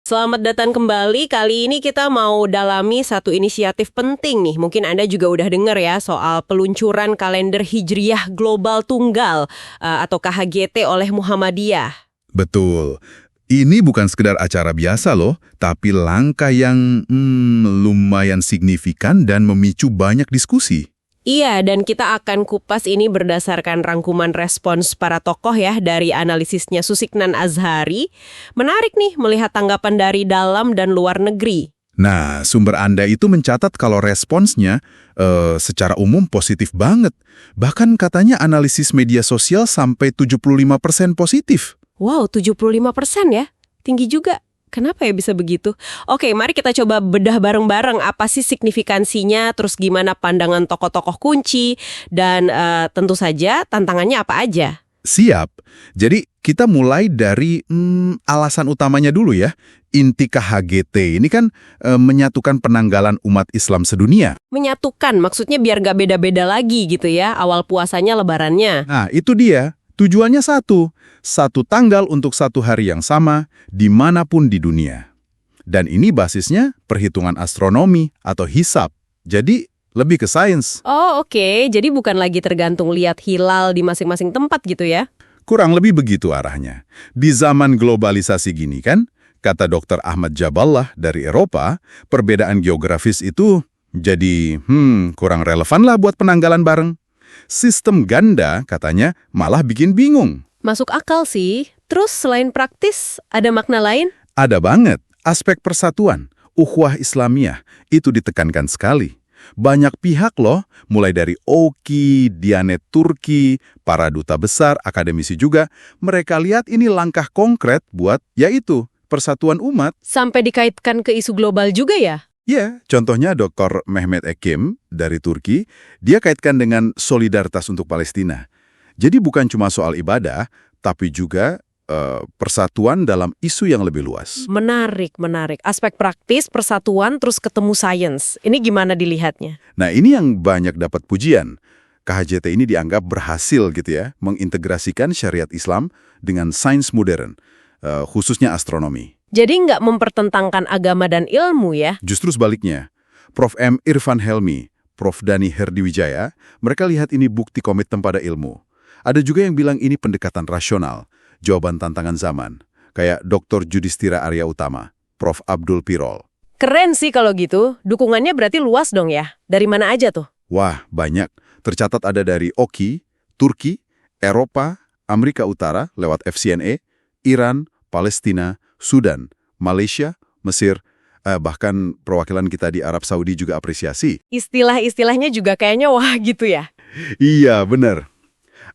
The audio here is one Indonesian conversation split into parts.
Selamat datang kembali. Kali ini kita mau dalami satu inisiatif penting nih. Mungkin Anda juga udah dengar ya soal peluncuran kalender Hijriyah Global Tunggal atau KHGT oleh Muhammadiyah. Betul. Ini bukan sekedar acara biasa loh, tapi langkah yang lumayan signifikan dan memicu banyak diskusi. Iya, dan kita akan kupas ini berdasarkan rangkuman respons para tokoh ya dari analisisnya Susiknan Azhari. Menarik nih melihat tanggapan dari dalam dan luar negeri. Nah, sumber Anda itu mencatat kalau responsnya secara umum positif banget. Bahkan katanya analisis media sosial sampai 75% positif. Wow, 75% ya? Tinggi juga. Kenapa ya bisa begitu? Oke, mari kita coba bedah bareng-bareng apa sih signifikansinya, terus gimana pandangan tokoh-tokoh kunci, dan tentu saja tantangannya apa aja. Siap. Jadi kita mulai dari alasan utamanya dulu ya. Inti KHGT ini kan menyatukan penanggalan umat Islam sedunia. Menyatukan, maksudnya biar gak beda-beda lagi gitu ya, awal puasanya lebarannya. Nah, itu dia. Tujuannya satu tanggal untuk satu hari yang sama dimanapun di dunia. Dan ini basisnya perhitungan astronomi atau hisab. Jadi lebih ke sains. Oh oke, jadi bukan lagi tergantung lihat hilal di masing-masing tempat gitu ya? Kurang lebih begitu arahnya. Di zaman globalisasi gini kan, kata Dr. Ahmad Jaballah dari Eropa, perbedaan geografis itu jadi kurang relevan lah buat penanggalan bareng. Sistem ganda, katanya, malah bikin bingung. Masuk akal sih. Terus selain praktis, ada makna lain? Ada banget. Aspek persatuan, ukhuwah Islamiyah, itu ditekankan sekali. Banyak pihak loh, mulai dari OKI, Diyanet Turki, para duta besar, akademisi juga, mereka lihat ini langkah konkret buat, yaitu, persatuan umat. Sampai dikaitkan ke isu global juga ya? Ya, contohnya Dr. Mehmet Ekim dari Turki, dia kaitkan dengan solidaritas untuk Palestina. Jadi bukan cuma soal ibadah, tapi juga persatuan dalam isu yang lebih luas. Menarik. Aspek praktis, persatuan, terus ketemu sains. Ini gimana dilihatnya? Nah, ini yang banyak dapat pujian. KHJT ini dianggap berhasil gitu ya, mengintegrasikan syariat Islam dengan sains modern, khususnya astronomi. Jadi nggak mempertentangkan agama dan ilmu ya? Justru sebaliknya. Prof. M. Irfan Helmi, Prof. Dani Herdiwijaya, mereka lihat ini bukti komitmen pada ilmu. Ada juga yang bilang ini pendekatan rasional, jawaban tantangan zaman. Kayak Dr. Judistira Arya Utama, Prof. Abdul Pirol. Keren sih kalau gitu. Dukungannya berarti luas dong ya? Dari mana aja tuh? Wah, banyak. Tercatat ada dari OKI, Turki, Eropa, Amerika Utara lewat FCNE, Iran, Palestina, Sudan, Malaysia, Mesir, bahkan perwakilan kita di Arab Saudi juga apresiasi. Istilah-istilahnya juga kayaknya wah gitu ya? Iya, benar.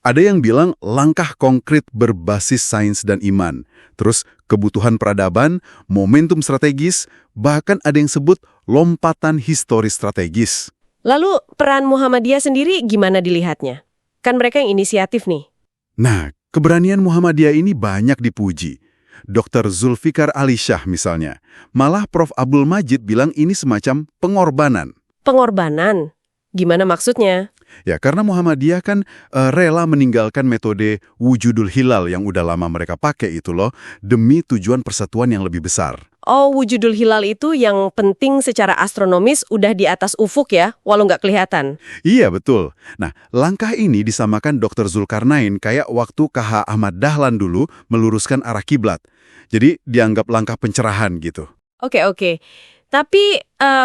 Ada yang bilang langkah konkret berbasis sains dan iman. Terus kebutuhan peradaban, momentum strategis, bahkan ada yang sebut lompatan historis strategis. Lalu peran Muhammadiyah sendiri gimana dilihatnya? Kan mereka yang inisiatif nih. Nah, keberanian Muhammadiyah ini banyak dipuji. Dr. Zulfikar Ali Shah misalnya. Malah Prof. Abdul Majid bilang ini semacam pengorbanan. Pengorbanan? Gimana maksudnya? Ya, karena Muhammadiyah kan rela meninggalkan metode wujudul hilal yang udah lama mereka pakai itu loh, demi tujuan persatuan yang lebih besar. Oh, wujudul hilal itu yang penting secara astronomis udah di atas ufuk ya, walau nggak kelihatan. Iya, betul. Nah, langkah ini disamakan Dr. Zulkarnain kayak waktu KH Ahmad Dahlan dulu meluruskan arah kiblat. Jadi dianggap langkah pencerahan gitu. Oke. Tapi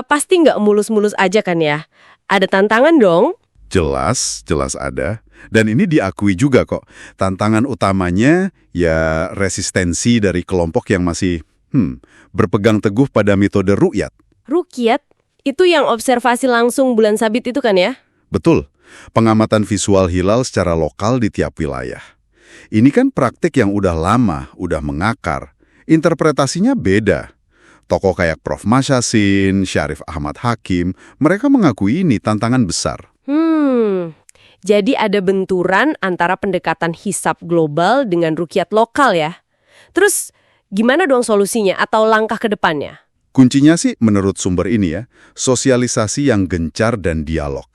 pasti nggak mulus-mulus aja kan ya? Ada tantangan dong? Jelas ada. Dan ini diakui juga kok. Tantangan utamanya ya resistensi dari kelompok yang masih berpegang teguh pada metode ru'yat. Ruqyat? Itu yang observasi langsung bulan sabit itu kan ya? Betul. Pengamatan visual hilal secara lokal di tiap wilayah. Ini kan praktik yang udah lama, udah mengakar. Interpretasinya beda. Tokoh kayak Prof. Masyasin, Syarif Ahmad Hakim, mereka mengakui ini tantangan besar. Jadi ada benturan antara pendekatan hisab global dengan ruqyat lokal ya. Terus gimana dong solusinya atau langkah ke depannya? Kuncinya sih menurut sumber ini ya, sosialisasi yang gencar dan dialog.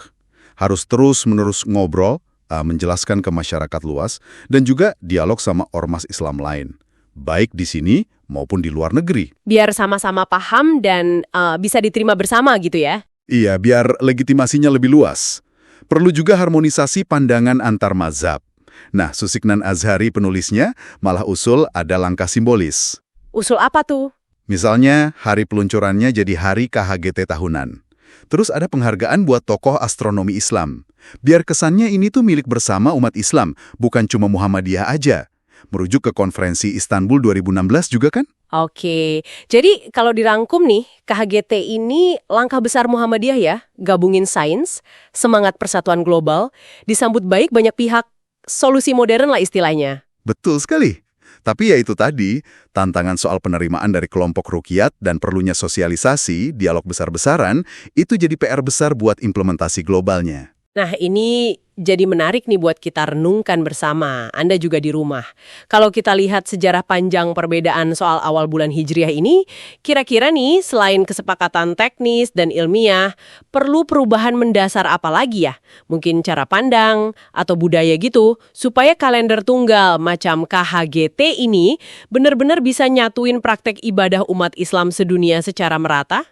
Harus terus-menerus ngobrol, menjelaskan ke masyarakat luas, dan juga dialog sama ormas Islam lain. baik di sini maupun di luar negeri. Biar sama-sama paham dan bisa diterima bersama gitu ya. Iya, biar legitimasinya lebih luas. Perlu juga harmonisasi pandangan antar mazhab. Nah, Susiknan Azhari penulisnya malah usul ada langkah simbolis. Usul apa tuh? Misalnya, hari peluncurannya jadi hari KHGT tahunan. Terus ada penghargaan buat tokoh astronomi Islam. Biar kesannya ini tuh milik bersama umat Islam, bukan cuma Muhammadiyah aja. Merujuk ke konferensi Istanbul 2016 juga kan? Oke, jadi kalau dirangkum nih, KHGT ini langkah besar Muhammadiyah ya, gabungin sains, semangat persatuan global, disambut baik banyak pihak, solusi modern lah istilahnya. Betul sekali. Tapi ya itu tadi, tantangan soal penerimaan dari kelompok rukyat dan perlunya sosialisasi, dialog besar-besaran, itu jadi PR besar buat implementasi globalnya. Nah, ini jadi menarik nih buat kita renungkan bersama, Anda juga di rumah. Kalau kita lihat sejarah panjang perbedaan soal awal bulan Hijriah ini, kira-kira nih selain kesepakatan teknis dan ilmiah, perlu perubahan mendasar apa lagi ya? Mungkin cara pandang atau budaya gitu, supaya kalender tunggal macam KHGT ini benar-benar bisa nyatuin praktek ibadah umat Islam sedunia secara merata?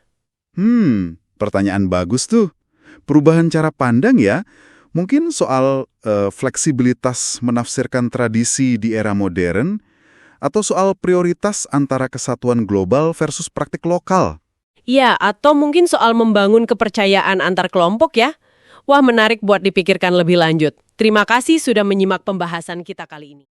Pertanyaan bagus tuh. Perubahan cara pandang ya, mungkin soal fleksibilitas menafsirkan tradisi di era modern, atau soal prioritas antara kesatuan global versus praktik lokal. Ya, atau mungkin soal membangun kepercayaan antar kelompok ya. Wah, menarik buat dipikirkan lebih lanjut. Terima kasih sudah menyimak pembahasan kita kali ini.